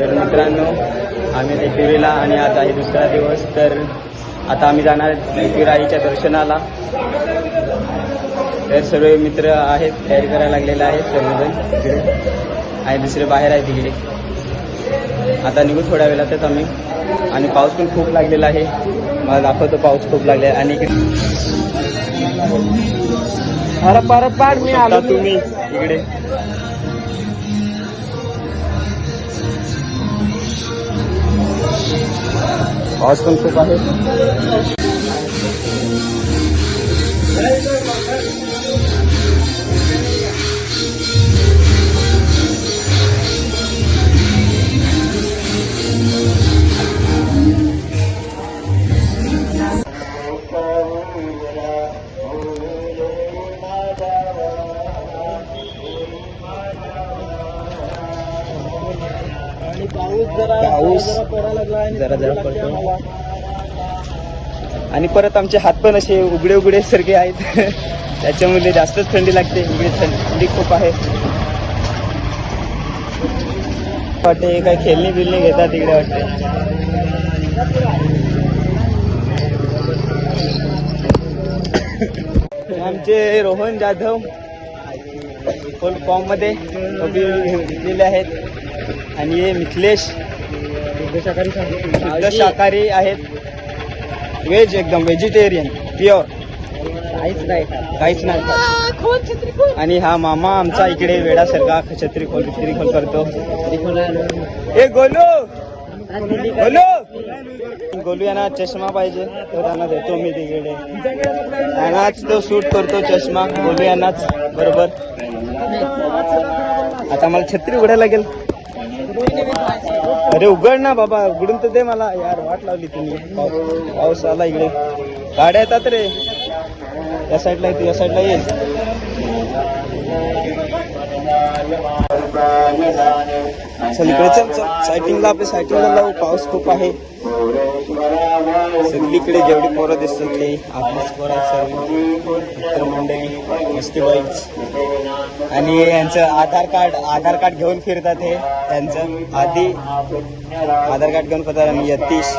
तर मित्रांनो आम्ही एकविरेला आणि आज आहे दुसरा दिवस. तर आता आम्ही जाणार एकविराईच्या दर्शनाला. तर सर्व मित्र आहेत, तयारी करायला लागलेले आहेत सर्वजण तिकडे आणि दुसरे बाहेर आहेत तिकडे. आता निघू थोड्या वेळातच आम्ही. आणि पाऊस पण खूप लागलेला आहे. मला दाखवतो पाऊस खूप लागले आणि परत मी आलो तुम्ही इकडे. पाऊस पण खूप आहे. पाऊस जरा जरा पडतो आणि परत आमचे हात पण असे उघडे उघडे सारखे आहेत. त्याच्यामुळे जास्तच थंडी लागते. इकडे थंडी खूप आहे. वाटते काय खेळणी बिलणी घेतात तिकडे वाटते. आमचे रोहन जाधव फुल फॉर्म मध्ये घेतलेले आहेत. आणि हे मिथिलेश शुद्ध शाकाहारी आहेत. व्हेज एकदम व्हेजिटेरियन प्युअर, काहीच नाही. आणि हा मामा आमचा इकडे वेडासारखा छत्री खोल करतो. हे गोलू गोलू यांना चष्मा पाहिजे तर त्यांना देतो मी तिकडे. यांनाच तो शूट करतो चष्मा गोलू यांनाच बरोबर. आता मला छत्री उघडायला लागेल. अरे उघड ना बाबा, उघडून तर दे मला यार. वाट लावली तुम्ही. पाऊस आला इकडे. गाड्या येतात रे. या साईडला येते, या साईडला येईल. चल इकडे चल सायटिंगला. आपल्या सायटिंगला लावू. पाऊस खूप आहे. सगळीकडे जेवढी पोरं दिसतात ते आपलीच पोरं आहेत सर्व मित्रमंडळी, मस्तीबाईच. आणि यांचं आधार कार्ड घेऊन फिरतात. हे त्यांचं आधी आधार कार्ड घेऊन फिरतात. आणि यतीश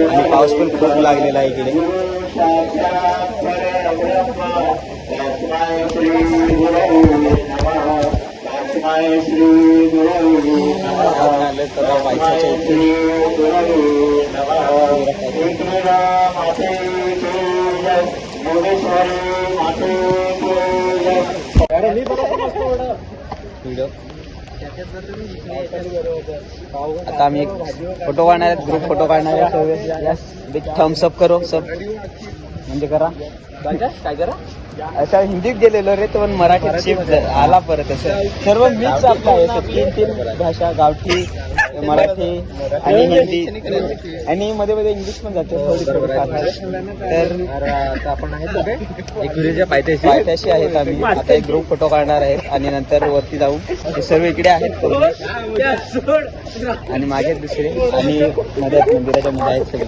आणि पाऊस पण खूप लागलेला आहे इकडे. आता आम्ही एक फोटो काढणार आहेत. ग्रुप फोटो काढणार आहे. बिग थम्स अप करो सब. म्हणजे करा काय करा. अच्छा हिंदीत गेलेलो रे, तो पण मराठीत शिफ्ट आला परत. असं सर्व मिक्स आपला आहे. तीन भाषा, गावठी, मराठी आणि हिंदी आणि मध्ये मध्ये इंग्लिश पण जाते. तर आपण आहे एकविरेच्या पायथ्याशी आहेत आम्ही. आता एक ग्रुप फोटो काढणार आहेत आणि नंतर वरती जाऊ. हे सर्व इकडे आहेत आणि मागे दुसरे आणि मध्ये मंदिराच्या मध्ये आहेत सगळे.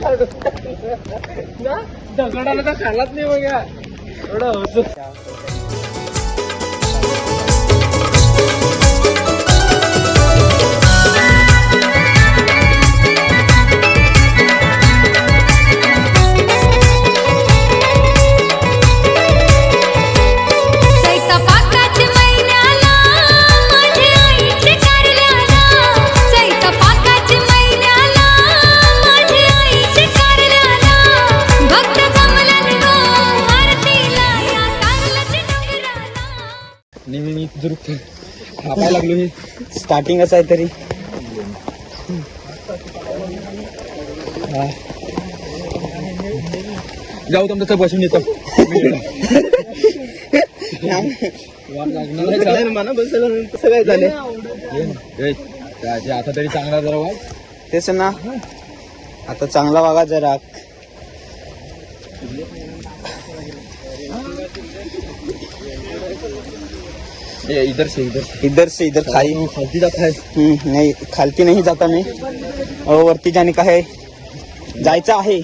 दगडाला तर खालाच नाही बघा एवढं. लागलो. स्टार्टिंग असं आहे तरी जाऊ तुमचं बसून येतो. सगळे झाले आता तरी चांगला जरा वाग. तेच ना आता चांगला वागा जरा. इधर से इधर खाई खालती जाता है. नहीं खालती नहीं जाता मैं. वरती जाने का है, जायचं आहे.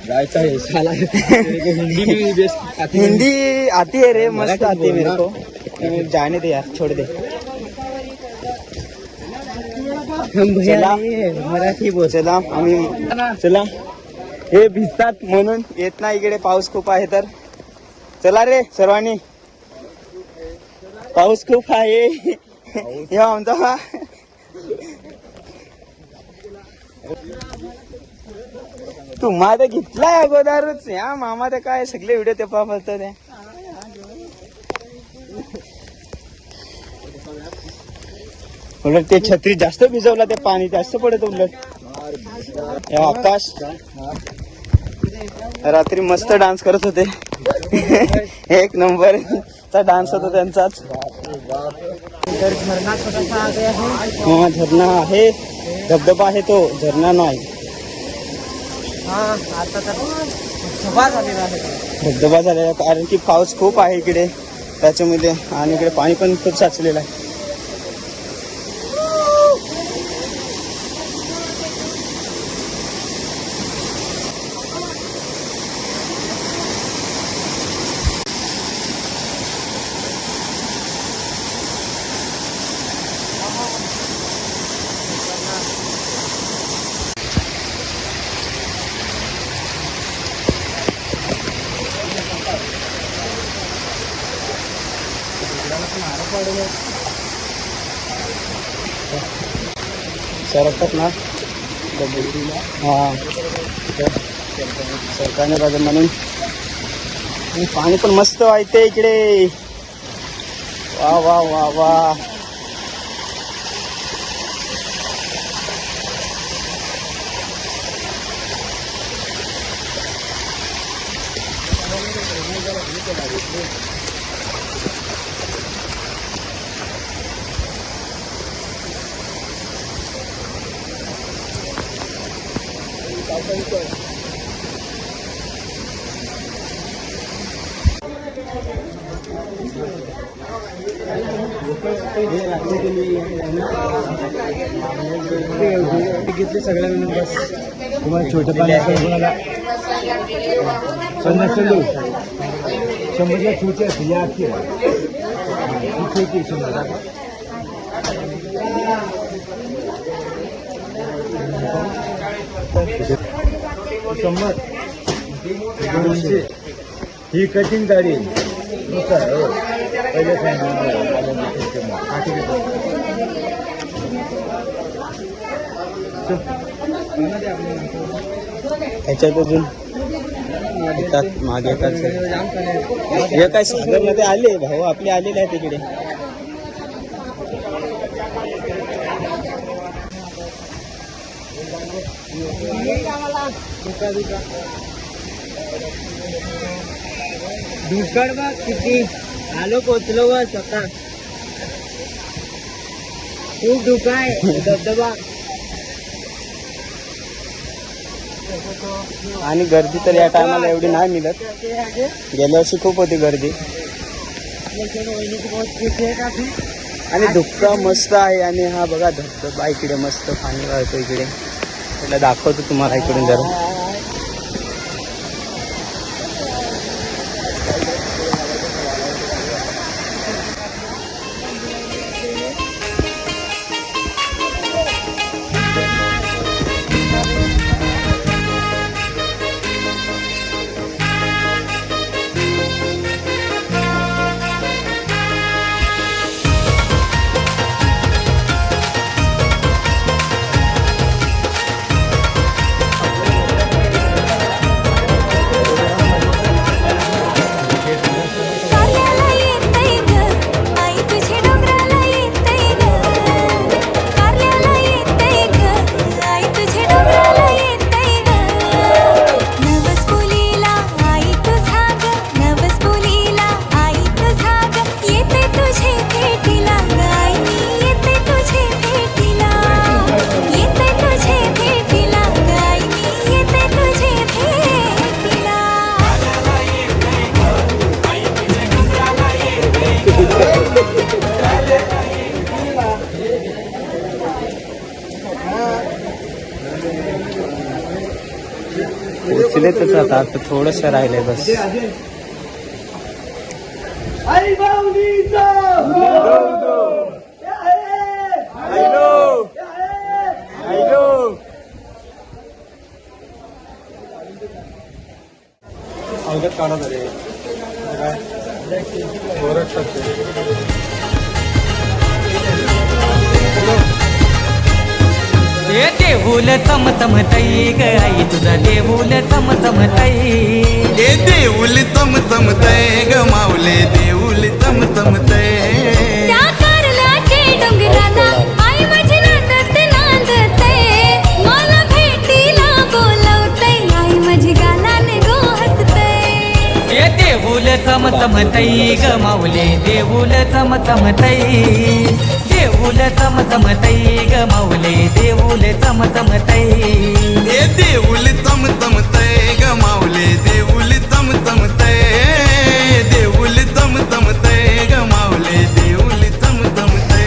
जायचा है साला हिंदी भी बेस्ट हिंदी आती है रे मस्त आती है मेरे को जाने दे यार छोड़ दे चला मराठी बोल चला आम्ही चला हे भिजतात म्हणून येत नाही इकडे पाऊस खूप आहे तर चला रे सर्वांनी पाऊस खूप आहे हे आमचा तू माझं घेतलाय अगोदरच या मामा ते काय सगळे व्हिडिओ ते पाहत ते उलट ते छत्री जास्त भिजवला ते पाणी जास्त पडत उलट आकाश रात्री मस्त डान्स करत होते एक नंबरचा डान्स होता त्यांचाच हा झरणा आहे धबधबा आहे तो झरणा नाही धबधबा झालेला कारण की पाऊस खूप आहे इकडे त्याच्यामध्ये आणि इकडे पाणी पण खूप साचलेलं आहे सरकतात ना हा सरकारने पाहिजे म्हणून पाणी पण मस्त वाहते इकडे वा वा वा वा घेतले सगळ्यांना बस तुम्हाला छोटे कोणाला संदू शंभरला छोटे असते या छोटी शंभर 200 ही कटिंग गाडी पहिले ह्याच्यात अजून येतात मागे येतात हे काय सागरमध्ये आले भाऊ आपले आलेले आहेत तिकडे दुष्काळ बघ किती आलो पोचलो व स्वतः खूप धुका आहे धबधबा आणि गर्दी तर या टायमाला एवढी नाही मिळत गेल्या वर्षी खूप होती गर्दी आणि धुक्का मस्त आहे आणि हा बघा धबधबा इकडे मस्त पाणी वाहतो इकडे त्याला दाखवतो तुम्हाला इकडून जरा गेलेतच आता थोडस राहिलंय बस. अवघात काढा तरी काय देऊल चमचमतई ग आई तुझा देऊल चमचमतई. हे देऊल चमचमतय ग माऊले देऊल चमचमतय. त्या कारल्याचे डोंगराला आई माझी नांदत नांदते. मला भेटीला बोलवते आई माझी गालाने गो हसते. हे देऊल चमचमतई ग माऊले देऊल चमचमतई. देऊल चमचमतई ग माऊले देऊल चमचमतई. हे देऊल चमचमतय ग माऊले देऊल चमचमतय. देऊल चमचमतय ग माऊले देऊल चमचमतय.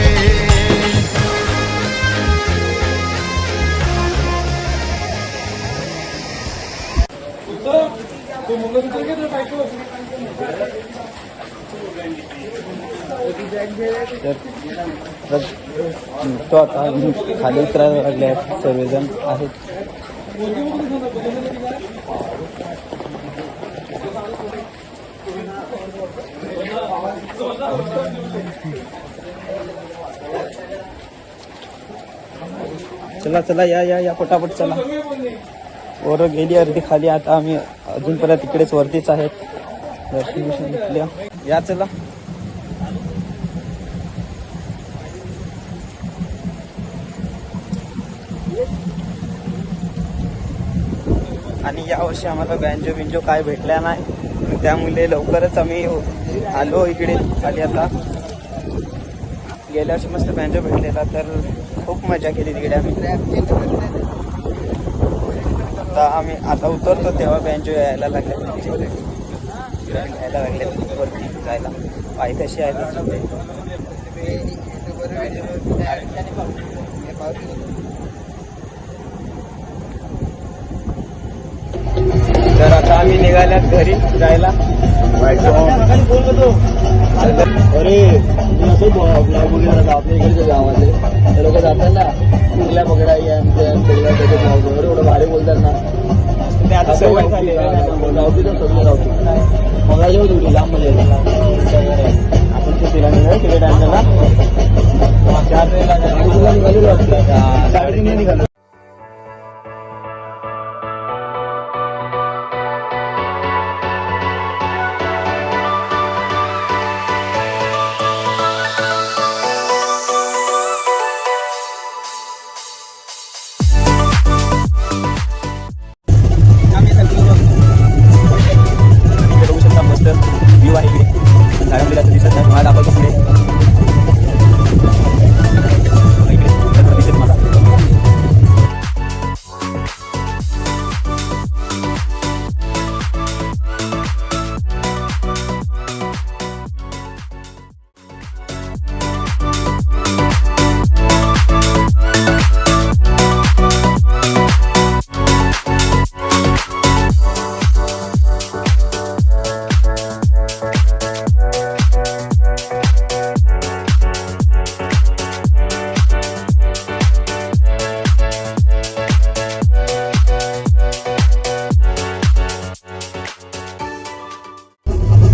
तर तो आता खाली उतरायला लागले आहेत सर्वजण आहेत. चला चला या पटापट चला. वर गेली अर्धी खाली. आता आम्ही अजूनपर्यंत तिकडेच वरतीच आहेत. दर्शन घेतल्या. या चला. आणि यावर्षी आम्हाला बँजो बिंजो काय भेटल्या नाही, त्यामुळे लवकरच आम्ही आलो इकडे खाली. आता गेल्या वर्षी मस्त बँजो भेटलेला, तर खूप मजा केली तिकडे आम्ही. आता उतरतो तेव्हा बँजो यायला लागले, घ्यायला लागले वरती जायला. पाय कशी आहेत. तर आता आम्ही निघाल्यात घरी जायला. अरे मी असं ब्लॉग वगैरे राहतो आपल्या इकडे गावातले ते लोक जातात ना कुर्ल्या वगैरे एवढं भारी बोलतात ना. ते आता सवय झाली गावठी तर सगळं गावठी मला जेव्हा तुझी लांब म्हणजे आपण सुट्टीला निघालो तिकडे डान्सला 4 वेळेला निघालेलो असतं 3:30 निघालो. व्ह्यू आहे इकडे झाडामुळे असं दिसत नाही. मला दाखवतो पुढे इकडे दिसत मला.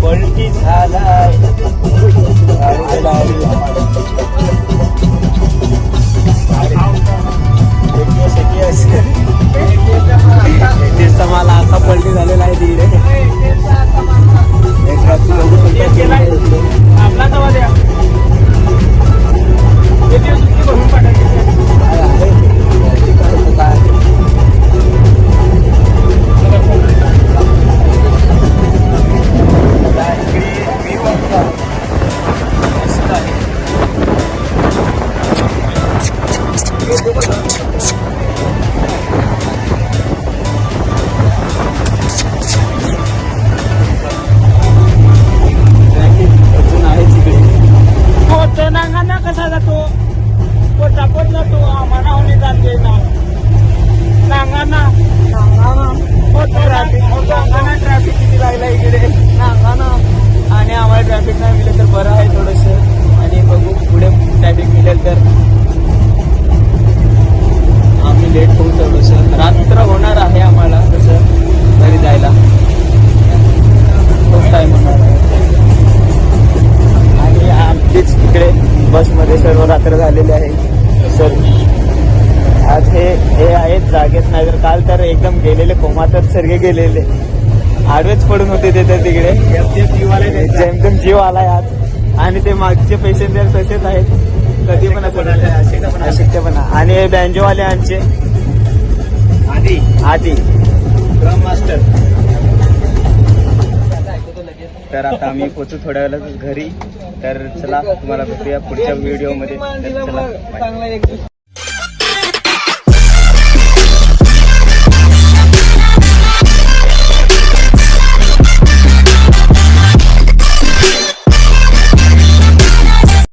पलटी झालाय मला असा पलटी झालेला आहे तिकडे. सर्व रात्र झालेली आहे. सर आज हे आहेत जागेत, नाही तर काल तर एकदम गेलेले कोमातच सर्गे गेलेले, आडवेच पडून होते ते तर तिकडे. जेमतेम जीव आलाय आज. आणि ते मागचे पेशंट तसेच आहेत, कधी पण अशक्यपणा. आणि हे बँजोवाले आमचे आधी ड्रम मास्टर. तर आता आम्ही पोचू थोड्या वेळात घरी. तर चला तुम्हाला भेटूया पुढच्या व्हिडिओमध्ये. तर चला, bye.